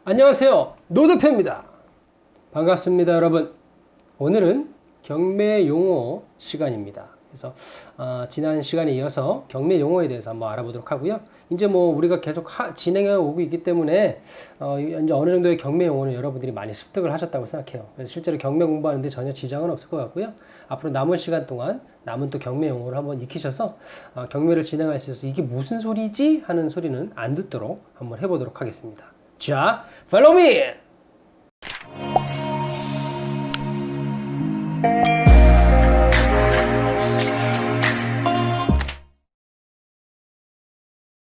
안녕하세요, 노 대표입니다. 반갑습니다, 여러분. 오늘은 경매 용어 시간입니다. 그래서 지난 시간에 이어서 경매 용어에 대해서 한번 알아보도록 하고요. 이제 뭐 우리가 계속 진행해 오고 있기 때문에 이제 어느 정도의 경매 용어는 여러분들이 많이 습득을 하셨다고 생각해요. 그래서 실제로 경매 공부하는데 전혀 지장은 없을 것 같고요. 앞으로 남은 시간 동안 남은 또 경매 용어를 한번 익히셔서 경매를 진행할 수 있어서 이게 무슨 소리지 하는 소리는 안 듣도록 한번 해보도록 하겠습니다. 자, follow me!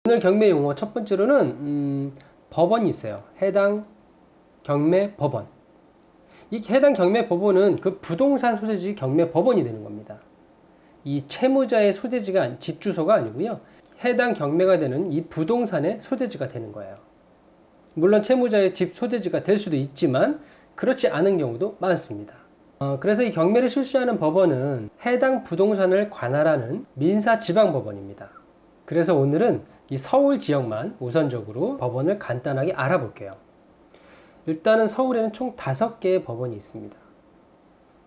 오늘 경매 용어 첫 번째로는 법원이 있어요. 해당 경매 법원. 이 해당 경매 법원은 그 부동산 소재지 경매 법원이 되는 겁니다. 이 채무자의 소재지가 집 주소가 아니고요. 해당 경매가 되는 이 부동산의 소재지가 되는 거예요. 물론 채무자의 집 소재지가 될 수도 있지만 그렇지 않은 경우도 많습니다. 그래서 이 경매를 실시하는 법원은 해당 부동산을 관할하는 민사지방법원입니다. 그래서 오늘은 이 서울 지역만 우선적으로 법원을 간단하게 알아볼게요. 일단은 서울에는 총 5개의 법원이 있습니다.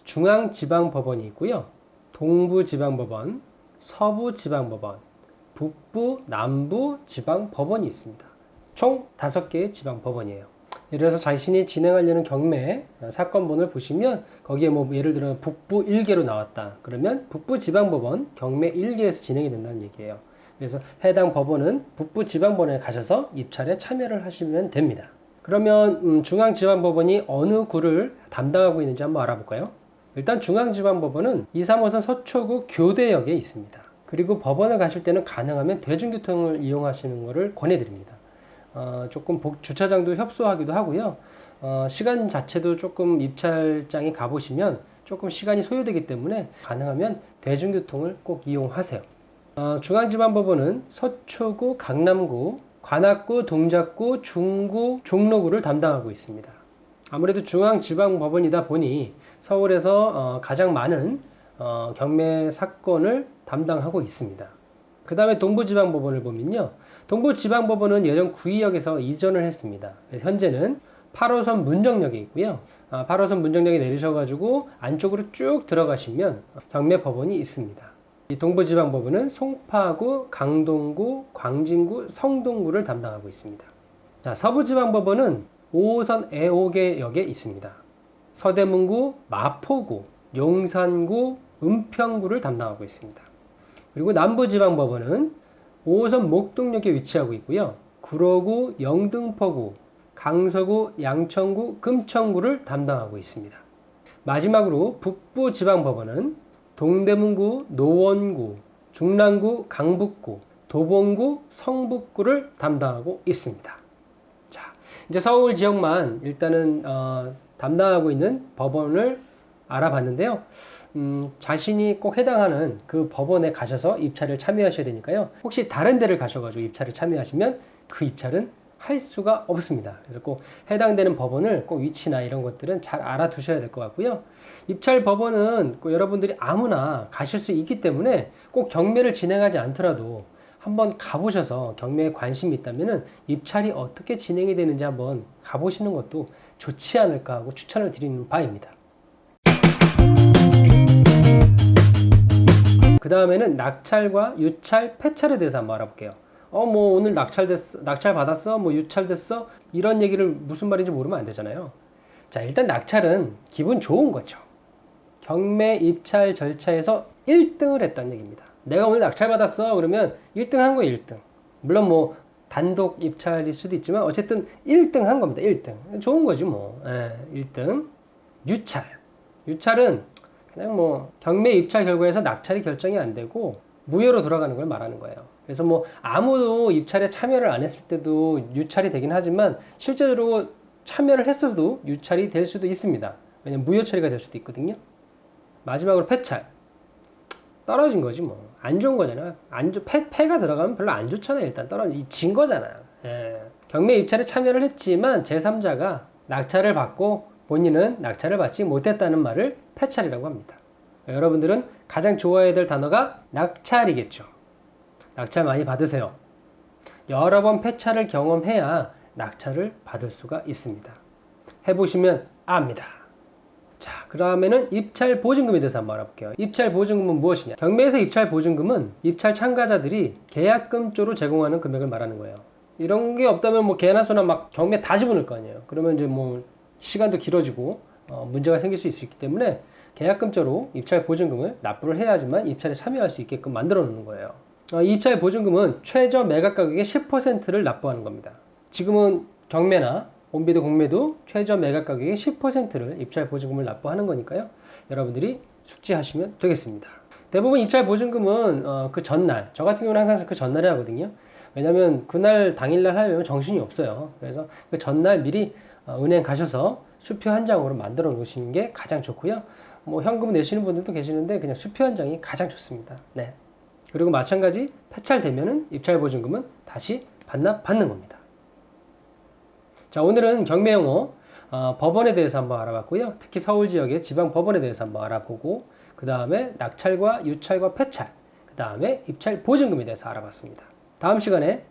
중앙지방법원이 있고요. 동부지방법원, 서부지방법원, 북부, 남부지방법원이 있습니다. 총 5개의 지방법원이에요. 예를 들어서 자신이 진행하려는 경매 사건본을 보시면 거기에 뭐 예를 들어 북부 1개로 나왔다. 그러면 북부지방법원 경매 1개에서 진행이 된다는 얘기예요. 그래서 해당 법원은 북부지방법원에 가셔서 입찰에 참여를 하시면 됩니다. 그러면 중앙지방법원이 어느 구를 담당하고 있는지 한번 알아볼까요? 일단 중앙지방법원은 2, 3호선 서초구 교대역에 있습니다. 그리고 법원을 가실 때는 가능하면 대중교통을 이용하시는 것을 권해드립니다. 조금 주차장도 협소하기도 하고요. 시간 자체도 조금 입찰장에 가보시면 조금 시간이 소요되기 때문에 가능하면 대중교통을 꼭 이용하세요. 중앙지방법원은 서초구, 강남구, 관악구, 동작구, 중구, 종로구를 담당하고 있습니다. 아무래도 중앙지방법원이다 보니 서울에서 가장 많은 경매 사건을 담당하고 있습니다. 그 다음에 동부지방법원을 보면요. 동부지방법원은 예전 구의역에서 이전을 했습니다. 현재는 8호선 문정역에 있고요. 8호선 문정역에 내리셔가지고 안쪽으로 쭉 들어가시면 경매법원이 있습니다. 이 동부지방법원은 송파구, 강동구, 광진구, 성동구를 담당하고 있습니다. 자, 서부지방법원은 5호선 애호개역에 있습니다. 서대문구, 마포구, 용산구, 은평구를 담당하고 있습니다. 그리고 남부지방법원은 5호선 목동역에 위치하고 있고요. 구로구, 영등포구, 강서구, 양천구, 금천구를 담당하고 있습니다. 마지막으로 북부지방법원은 동대문구, 노원구, 중랑구, 강북구, 도봉구, 성북구를 담당하고 있습니다. 자, 이제 서울 지역만 일단은 담당하고 있는 법원을 알아봤는데요. 자신이 꼭 해당하는 그 법원에 가셔서 입찰을 참여하셔야 되니까요. 혹시 다른 데를 가셔가지고 입찰을 참여하시면 그 입찰은 할 수가 없습니다. 그래서 꼭 해당되는 법원을 꼭 위치나 이런 것들은 잘 알아두셔야 될 것 같고요. 입찰 법원은 꼭 여러분들이 아무나 가실 수 있기 때문에 꼭 경매를 진행하지 않더라도 한번 가보셔서 경매에 관심이 있다면 입찰이 어떻게 진행이 되는지 한번 가보시는 것도 좋지 않을까 하고 추천을 드리는 바입니다. 그 다음에는 낙찰과 유찰, 폐찰에 대해서 한번 알아볼게요. 뭐 오늘 낙찰 받았어? 뭐 유찰됐어? 이런 얘기를 무슨 말인지 모르면 안 되잖아요. 자, 일단 낙찰은 기분 좋은 거죠. 경매 입찰 절차에서 1등을 했다는 얘기입니다. 내가 오늘 낙찰 받았어. 그러면 1등 한 거예요, 1등. 물론 뭐 단독 입찰일 수도 있지만 어쨌든 1등 한 겁니다, 1등. 좋은 거지 뭐. 1등. 유찰. 유찰은 그냥 뭐 경매 입찰 결과에서 낙찰이 결정이 안 되고 무효로 돌아가는 걸 말하는 거예요. 그래서 뭐 아무도 입찰에 참여를 안 했을 때도 유찰이 되긴 하지만 실제로 참여를 했어도 유찰이 될 수도 있습니다. 왜냐면 무효 처리가 될 수도 있거든요. 마지막으로 폐찰. 떨어진 거지 뭐. 안 좋은 거잖아. 폐가 들어가면 별로 안 좋잖아요. 일단 진 거잖아요. 경매 입찰에 참여를 했지만 제3자가 낙찰을 받고 본인은 낙찰을 받지 못했다는 말을 폐찰이라고 합니다. 여러분들은 가장 좋아해야 될 단어가 낙찰이겠죠. 낙찰 많이 받으세요. 여러 번 폐찰을 경험해야 낙찰을 받을 수가 있습니다. 해보시면 압니다. 자, 그러면은 입찰 보증금에 대해서 한번 알아볼게요. 입찰 보증금은 무엇이냐? 경매에서 입찰 보증금은 입찰 참가자들이 계약금조로 제공하는 금액을 말하는 거예요. 이런 게 없다면 뭐 개나 소나 막 경매 다 집어넣을 거 아니에요. 그러면 이제 뭐 시간도 길어지고 문제가 생길 수 있기 때문에 계약금조로 입찰 보증금을 납부를 해야지만 입찰에 참여할 수 있게끔 만들어 놓는 거예요. 입찰 보증금은 최저 매각 가격의 10%를 납부하는 겁니다. 지금은 경매나 온비도 공매도 최저 매각 가격의 10%를 입찰 보증금을 납부하는 거니까요. 여러분들이 숙지하시면 되겠습니다. 대부분 입찰 보증금은 그 전날, 저 같은 경우는 항상 그 전날에 하거든요. 왜냐면 그날 당일날 하려면 정신이 없어요. 그래서 그 전날 미리 은행 가셔서 수표 한 장으로 만들어 놓으시는 게 가장 좋고요. 뭐 현금 내시는 분들도 계시는데 그냥 수표 한 장이 가장 좋습니다. 네. 그리고 마찬가지 폐찰되면은 입찰 보증금은 다시 반납받는 겁니다. 자, 오늘은 경매 용어 법원에 대해서 한번 알아봤고요. 특히 서울 지역의 지방 법원에 대해서 한번 알아보고 그 다음에 낙찰과 유찰과 폐찰, 그 다음에 입찰 보증금에 대해서 알아봤습니다. 다음 시간에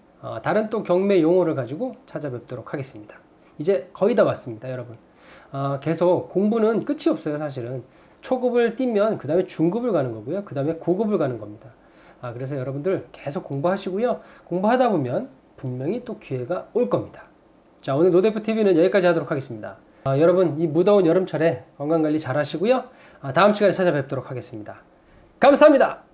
다른 또 경매 용어를 가지고 찾아뵙도록 하겠습니다. 이제 거의 다 왔습니다, 여러분. 계속 공부는 끝이 없어요, 사실은. 초급을 뛰면 그 다음에 중급을 가는 거고요. 그 다음에 고급을 가는 겁니다. 그래서 여러분들 계속 공부하시고요. 공부하다 보면 분명히 또 기회가 올 겁니다. 자, 오늘 노대표TV는 여기까지 하도록 하겠습니다. 여러분, 이 무더운 여름철에 건강관리 잘 하시고요. 다음 시간에 찾아뵙도록 하겠습니다. 감사합니다.